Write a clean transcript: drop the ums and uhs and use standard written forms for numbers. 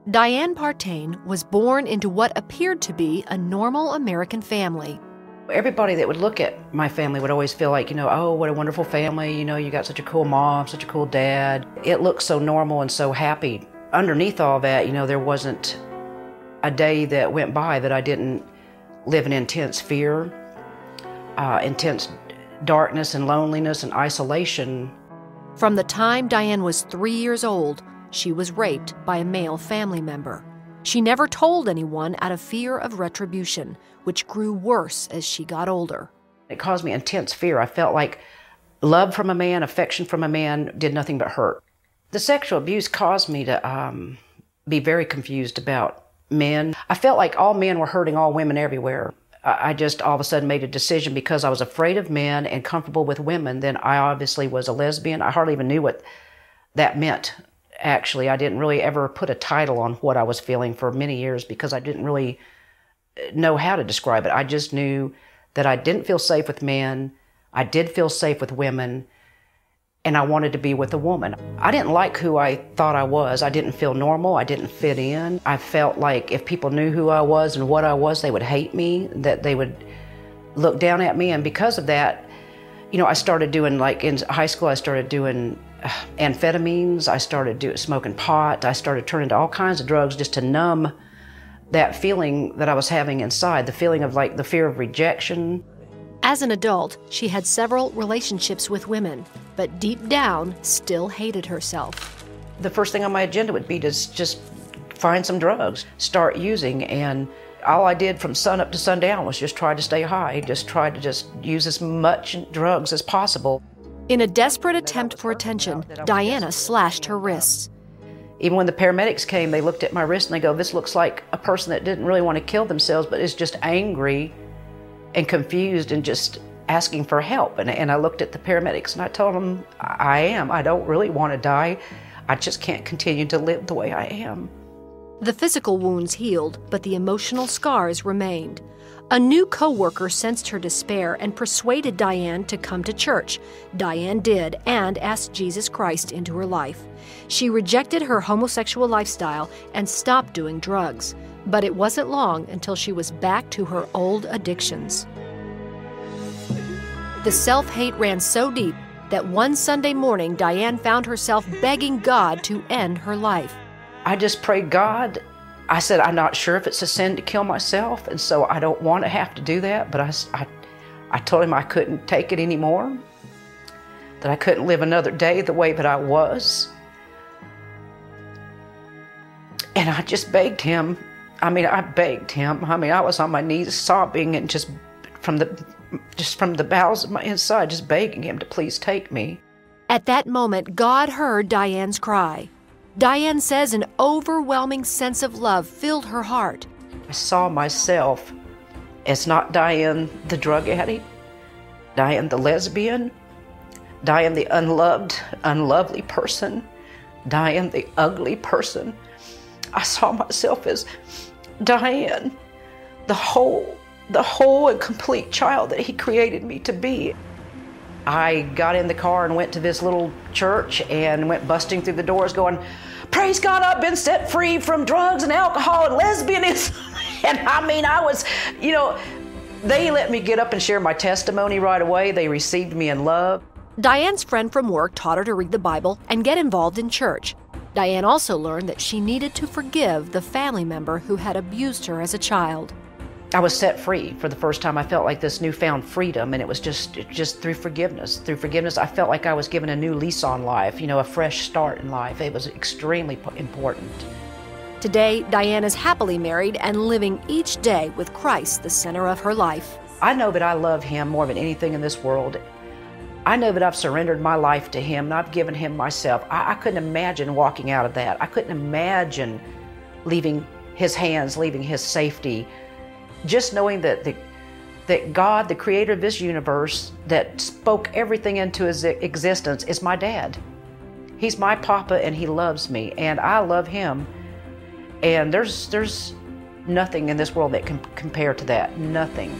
Diane Partain was born into what appeared to be a normal American family. Everybody that would look at my family would always feel like, oh, what a wonderful family, you got such a cool mom, such a cool dad. It looked so normal and so happy. Underneath all that, there wasn't a day that went by that I didn't live in intense fear, intense darkness and loneliness and isolation. From the time Diane was 3 years old, she was raped by a male family member. She never told anyone out of fear of retribution, which grew worse as she got older. It caused me intense fear. I felt like love from a man, affection from a man did nothing but hurt. The sexual abuse caused me to be very confused about men. I felt like all men were hurting all women everywhere. I just all of a sudden made a decision because I was afraid of men and comfortable with women. Then I obviously was a lesbian. I hardly even knew what that meant. Actually, I didn't really ever put a title on what I was feeling for many years because I didn't really know how to describe it. I just knew that I didn't feel safe with men. I did feel safe with women, and I wanted to be with a woman. I didn't like who I thought I was. I didn't feel normal. I didn't fit in. I felt like if people knew who I was and what I was, they would hate me, that they would look down at me. And because of that, I started doing, like in high school, I started doing amphetamines. I started smoking pot. I started turning to all kinds of drugs just to numb that feeling that I was having inside, the feeling of like the fear of rejection. As an adult, she had several relationships with women, but deep down still hated herself. The first thing on my agenda would be to just find some drugs, start using, and all I did from sun up to sundown was just try to stay high, just try to use as much drugs as possible. In a desperate attempt for attention, Diana slashed her wrists. Even when the paramedics came, they looked at my wrist and they go, this looks like a person that didn't really want to kill themselves, but is just angry and confused and just asking for help. And I looked at the paramedics and I told them, I don't really want to die. I just can't continue to live the way I am. The physical wounds healed, but the emotional scars remained. A new co-worker sensed her despair and persuaded Diane to come to church. Diane did, and asked Jesus Christ into her life. She rejected her homosexual lifestyle and stopped doing drugs. But it wasn't long until she was back to her old addictions. The self-hate ran so deep that one Sunday morning, Diane found herself begging God to end her life. I just prayed, God, I said, I'm not sure if it's a sin to kill myself, and so I don't want to have to do that, but I told him I couldn't take it anymore, that I couldn't live another day the way that I was. And I just begged him. I was on my knees sobbing and just from the bowels of my inside, just begging him to please take me. At that moment, God heard Diane's cry. Diane says an overwhelming sense of love filled her heart. I saw myself as not Diane the drug addict, Diane the lesbian, Diane the unloved, unlovely person, Diane the ugly person. I saw myself as Diane, the whole and complete child that he created me to be. I got in the car and went to this little church and went busting through the doors going, praise God, I've been set free from drugs and alcohol and lesbianism. And I was, they let me get up and share my testimony right away. They received me in love. Diane's friend from work taught her to read the Bible and get involved in church. Diane also learned that she needed to forgive the family member who had abused her as a child. I was set free for the first time. I felt like this newfound freedom, and it was just through forgiveness. Through forgiveness, I felt like I was given a new lease on life, a fresh start in life. It was extremely important. Today, Diane is happily married and living each day with Christ the center of her life. I know that I love him more than anything in this world. I know that I've surrendered my life to him, and I've given him myself. I couldn't imagine walking out of that. I couldn't imagine leaving his hands, leaving his safety. Just knowing that God, the creator of this universe, that spoke everything into his existence, is my dad. He's my papa, and he loves me, and I love him. And there's nothing in this world that can compare to that. Nothing.